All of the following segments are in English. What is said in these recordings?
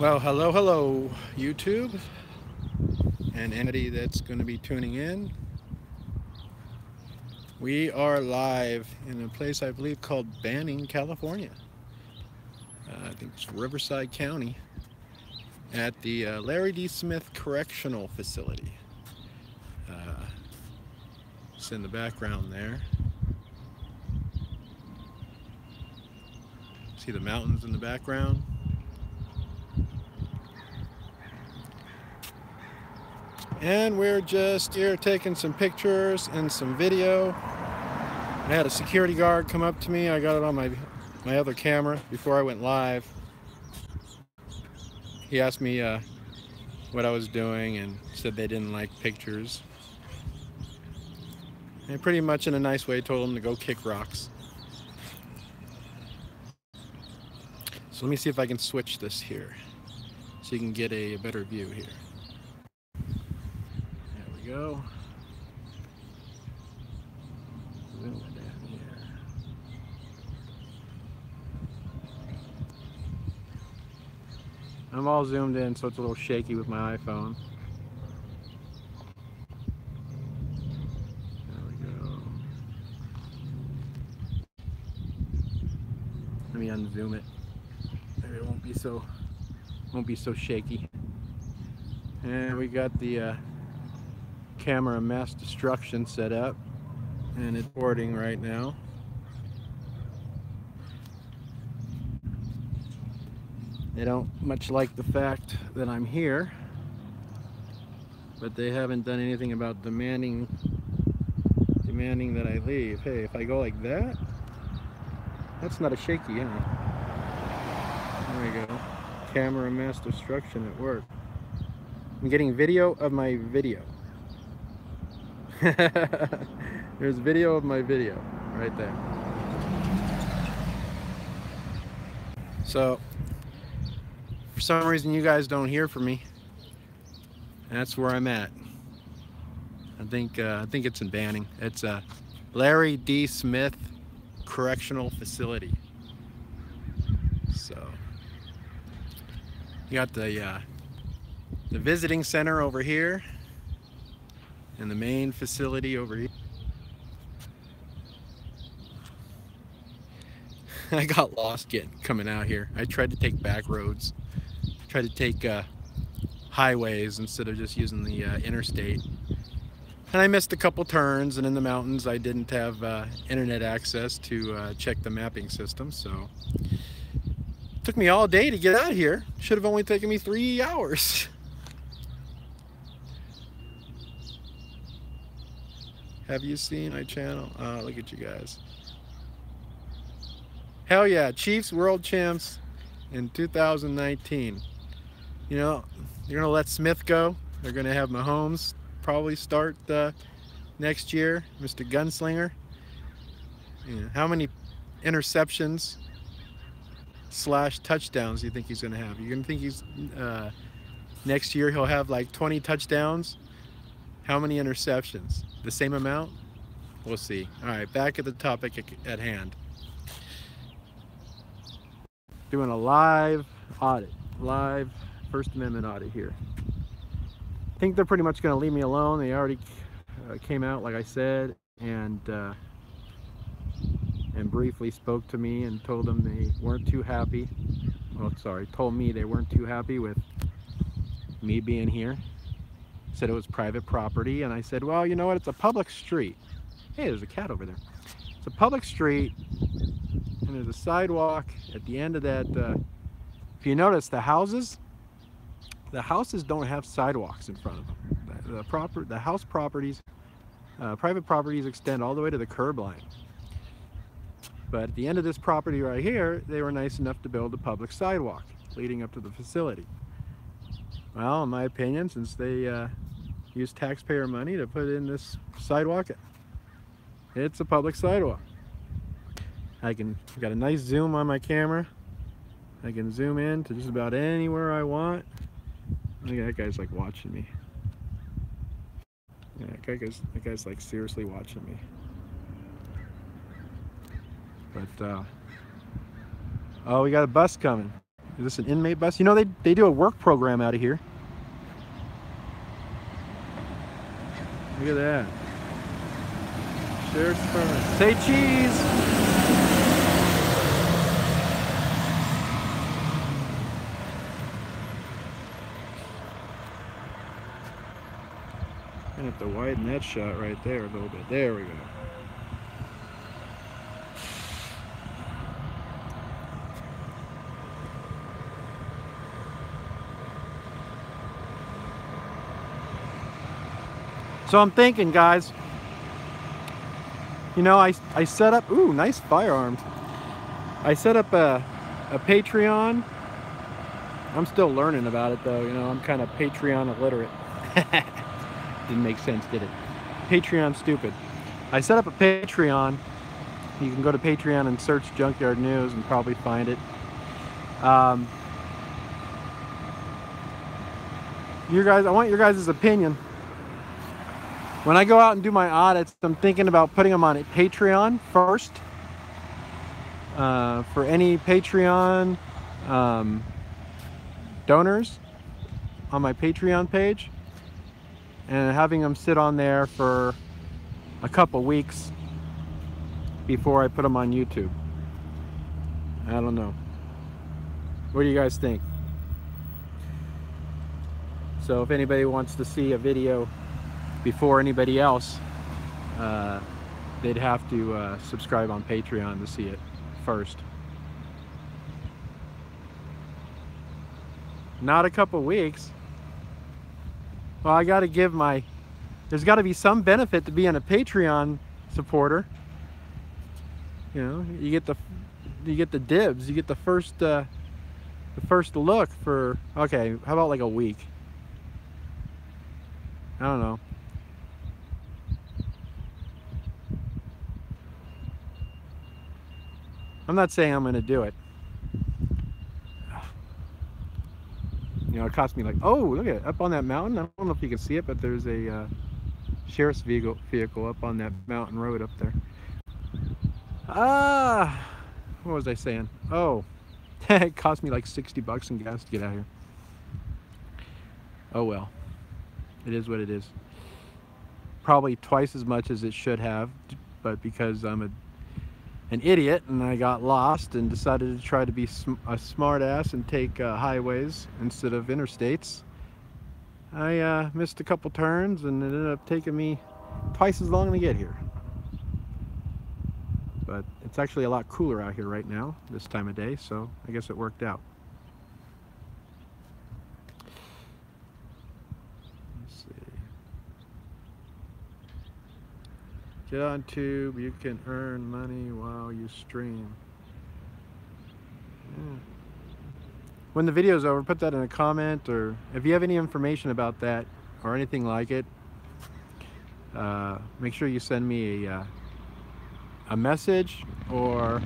Well, hello, YouTube, and anybody that's going to be tuning in. We are live in a place I believe called Banning, California. I think it's Riverside County at the Larry D. Smith Correctional Facility. Uh, it's in the background there. See the mountains in the background? And we're just here taking some pictures and some video. I had a security guard come up to me. I got it on my other camera before I went live. He asked me what I was doing and said they didn't like pictures. And pretty much in a nice way told him to go kick rocks. So let me see if I can switch this here so you can get a better view here. There we go. Zoom it in here. I'm all zoomed in, so it's a little shaky with my iPhone. There we go. Let me unzoom it. Maybe it won't be so shaky. And we got the camera mass destruction set up, and it's recording right now. They don't much like the fact that I'm here, but they haven't done anything about demanding that I leave. Hey, if I go like that, that's not a shaky, huh? There we go. Camera mass destruction at work. I'm getting video of my video. There's video of my video right there. So for some reason you guys don't hear from me. That's where I'm at. I think it's in Banning. It's a Larry D. Smith Correctional Facility. So you got the visiting center over here and the main facility over here. I got lost coming out here. I tried to take back roads. Tried to take highways instead of just using the interstate. And I missed a couple turns, and in the mountains I didn't have internet access to check the mapping system, so it took me all day to get out of here. Should have only taken me 3 hours. Have you seen my channel? Look at you guys. Hell yeah, Chiefs World Champs in 2019. You know, they're gonna let Smith go. They're gonna have Mahomes probably start next year, Mr. Gunslinger. Yeah. How many interceptions / touchdowns do you think he's gonna have? You're gonna think he's next year he'll have like 20 touchdowns? How many interceptions? The same amount? We'll see. All right, back at the topic at hand. Doing a live audit, live First Amendment audit here. I think they're pretty much going to leave me alone. They already came out, like I said, and briefly spoke to me and told them they weren't too happy. Well, sorry, told me they weren't too happy with me being here. Said it was private property, and I said, well, you know what? It's a public street. Hey, there's a cat over there. It's a public street, and there's a sidewalk at the end of that. If you notice, the houses don't have sidewalks in front of them. The house properties, private properties extend all the way to the curb line. But at the end of this property right here, they were nice enough to build a public sidewalk leading up to the facility. Well, in my opinion, since they use taxpayer money to put in this sidewalk, it's a public sidewalk. I've got a nice zoom on my camera. I can zoom in to just about anywhere I want. Look at that guy's like watching me. Yeah, that guy's like seriously watching me. But oh, we got a bus coming. Is this an inmate bus? You know, they do a work program out of here. Look at that. Sheriff's Department. Say cheese! I have to widen that shot right there a little bit. There we go. So I'm thinking, guys, you know, I set up, ooh, nice firearms. I set up a Patreon. I'm still learning about it though, you know, I'm kind of Patreon illiterate. Didn't make sense, did it? Patreon stupid. I set up a Patreon. You can go to Patreon and search Junkyard News and probably find it. You guys, I want your guys' opinion. When I go out and do my audits, I'm thinking about putting them on a Patreon first. For any Patreon donors on my Patreon page, and having them sit on there for a couple weeks before I put them on YouTube. I don't know. What do you guys think? So if anybody wants to see a video before anybody else, they'd have to subscribe on Patreon to see it first. Not a couple weeks. Well, I gotta give my, there's gotta be some benefit to being a Patreon supporter. You know, you get the dibs, you get the first look for, okay, how about like a week? I don't know. I'm not saying I'm gonna do it. You know, it cost me like, oh, look at it, up on that mountain. I don't know if you can see it, but there's a sheriff's vehicle up on that mountain road up there. What was I saying? Oh, it cost me like 60 bucks in gas to get out here. Oh well, it is what it is. Probably twice as much as it should have, but because I'm an idiot and I got lost and decided to try to be a smart ass and take highways instead of interstates, I missed a couple turns and it ended up taking me twice as long to get here. But it's actually a lot cooler out here right now this time of day, so I guess it worked out. Let's see. Get on tube, you can earn money while you stream. Yeah. When the video's over, put that in a comment, or if you have any information about that or anything like it, make sure you send me a message, or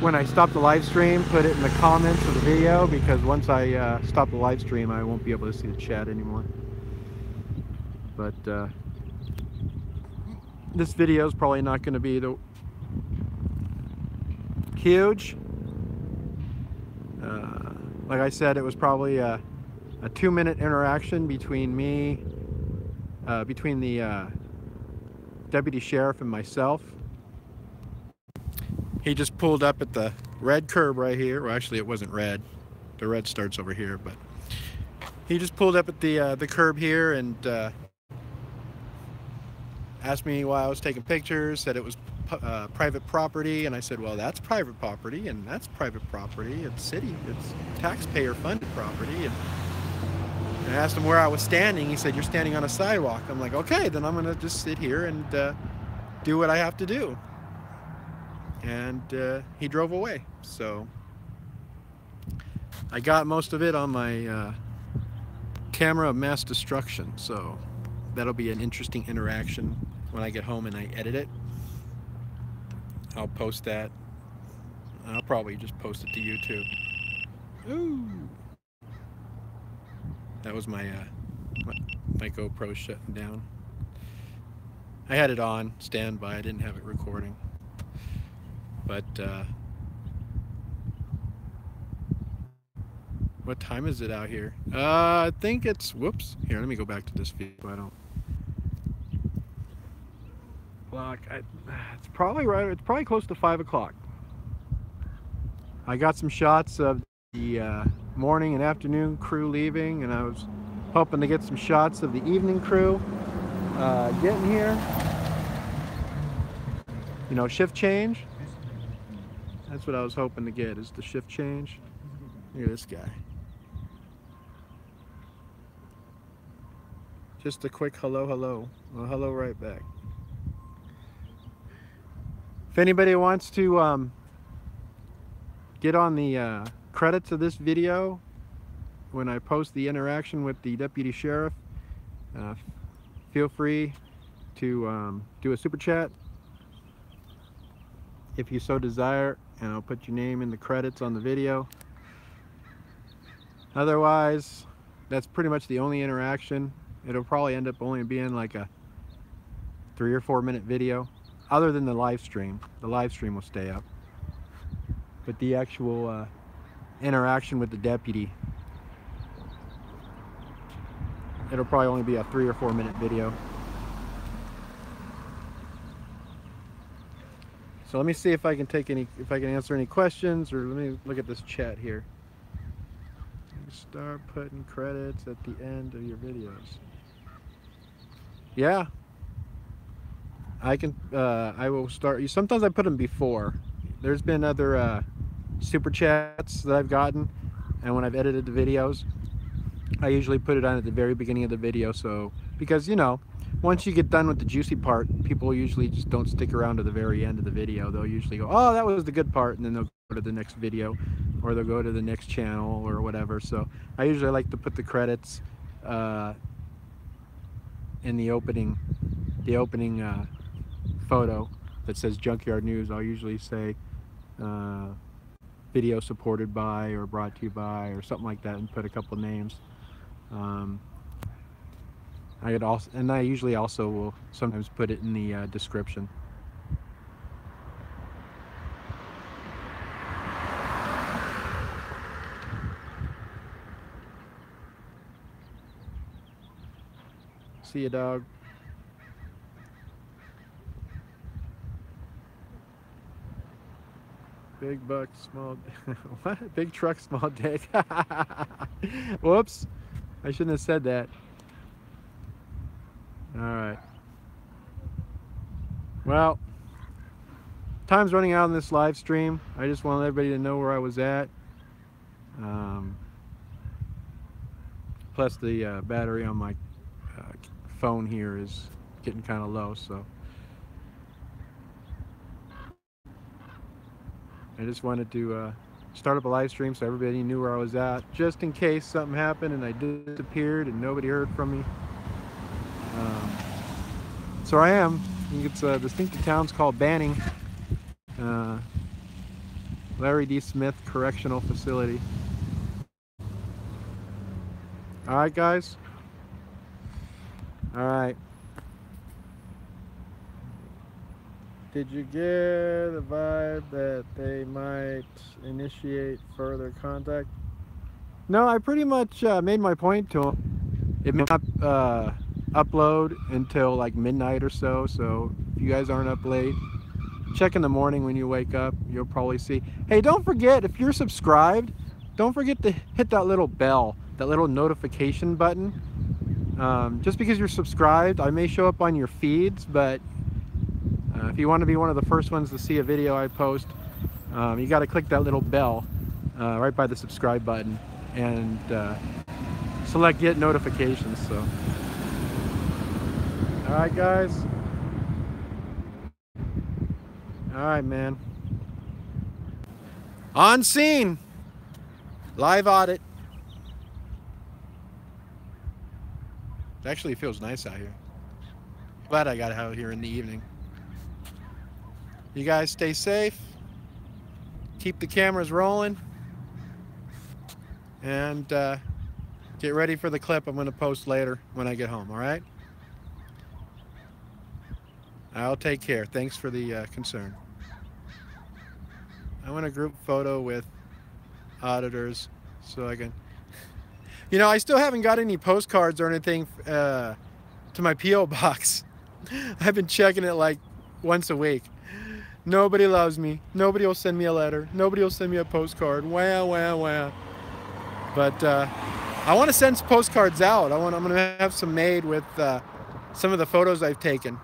when I stop the live stream, put it in the comments of the video, because once I stop the live stream, I won't be able to see the chat anymore. But this video is probably not going to be the huge. Like I said, it was probably a 2-minute interaction between me, between the deputy sheriff and myself. He just pulled up at the red curb right here. Well, actually, it wasn't red. The red starts over here, but he just pulled up at the curb here and asked me why I was taking pictures, said it was private property, and I said, well, that's private property, and that's private property. It's city, it's taxpayer-funded property. And I asked him where I was standing. He said, you're standing on a sidewalk. I'm like, okay, then I'm gonna just sit here and do what I have to do. And he drove away. So I got most of it on my camera of mass destruction. So that'll be an interesting interaction when I get home and I edit it. I'll post that. I'll probably just post it to YouTube. Ooh. That was my GoPro shutting down. I had it on standby. I didn't have it recording. But What time is it out here? I think it's, whoops. Here, let me go back to this view so I don't block. It's probably right, it's probably close to 5 o'clock. I got some shots of the morning and afternoon crew leaving, and I was hoping to get some shots of the evening crew getting here. You know, shift change. That's what I was hoping to get, is the shift change. Look at this guy. Just a quick hello, hello. Well, hello right back. If anybody wants to get on the credits of this video when I post the interaction with the deputy sheriff, feel free to do a super chat if you so desire, and I'll put your name in the credits on the video. Otherwise, that's pretty much the only interaction. It'll probably end up only being like a 3 or 4 minute video, other than the live stream. The live stream will stay up, but the actual interaction with the deputy, it'll probably only be a 3 or 4 minute video. So let me see if I can answer any questions, or let me look at this chat here. Start putting credits at the end of your videos. Yeah, I can. I will start. Sometimes I put them before. There's been other super chats that I've gotten, and when I've edited the videos, I usually put it on at the very beginning of the video. So, because you know, once you get done with the juicy part, people usually just don't stick around to the very end of the video. They'll usually go, "Oh, that was the good part," and then they'll go to the next video, or they'll go to the next channel or whatever. So I usually like to put the credits in the opening photo that says Junkyard News. I'll usually say video supported by, or brought to you by, or something like that, and put a couple names. I usually also will sometimes put it in the description. See ya, dog. Big buck, small what? Big truck, small dick. Whoops, I shouldn't have said that. All right. Well, time's running out on this live stream. I just wanted everybody to know where I was at. Plus the battery on my phone here is getting kind of low, so I just wanted to start up a live stream so everybody knew where I was at, just in case something happened and I disappeared and nobody heard from me. So I am. I think it's a distinctive town's called Banning. Larry D. Smith Correctional Facility. All right, guys. All right. Did you get the vibe that they might initiate further contact? No, I pretty much made my point to them. It may not upload until like midnight or so, so if you guys aren't up late, check in the morning when you wake up. You'll probably see. Hey, don't forget, if you're subscribed, don't forget to hit that little bell, that little notification button. Just because you're subscribed, I may show up on your feeds, but if you want to be one of the first ones to see a video I post, you got to click that little bell right by the subscribe button and select get notifications. So, all right, guys. All right, man. On scene. Live audit. It actually feels nice out here. Glad I got out here in the evening. You guys stay safe. Keep the cameras rolling. And get ready for the clip I'm going to post later when I get home, all right? I'll take care. Thanks for the concern. I want a group photo with auditors so I can... You know, I still haven't got any postcards or anything to my P.O. box. I've been checking it like once a week. Nobody loves me. Nobody will send me a letter. Nobody will send me a postcard. Wah, wah, wah. But I want to send some postcards out. I'm going to have some made with some of the photos I've taken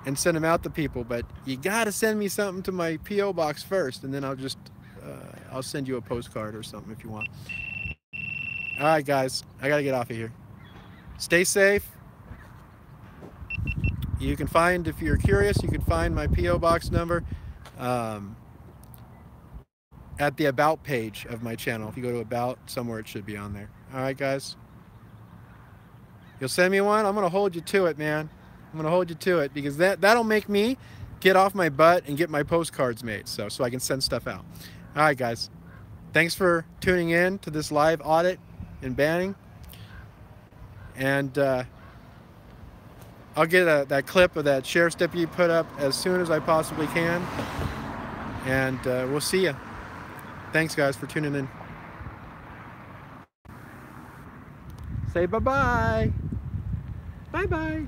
and send them out to people. But you got to send me something to my P.O. box first, and then I'll send you a postcard or something if you want. All right, guys, I got to get off of here. Stay safe. You can find, if you're curious, you can find my P.O. box number at the About page of my channel. If you go to About, somewhere it should be on there. All right, guys? You'll send me one? I'm going to hold you to it, man. I'm going to hold you to it, because that'll make me get off my butt and get my postcards made so I can send stuff out. All right, guys. Thanks for tuning in to this live audit and banning. And I'll get that clip of that sheriff's deputy put up as soon as I possibly can. And we'll see you. Thanks, guys, for tuning in. Say bye-bye. Bye-bye.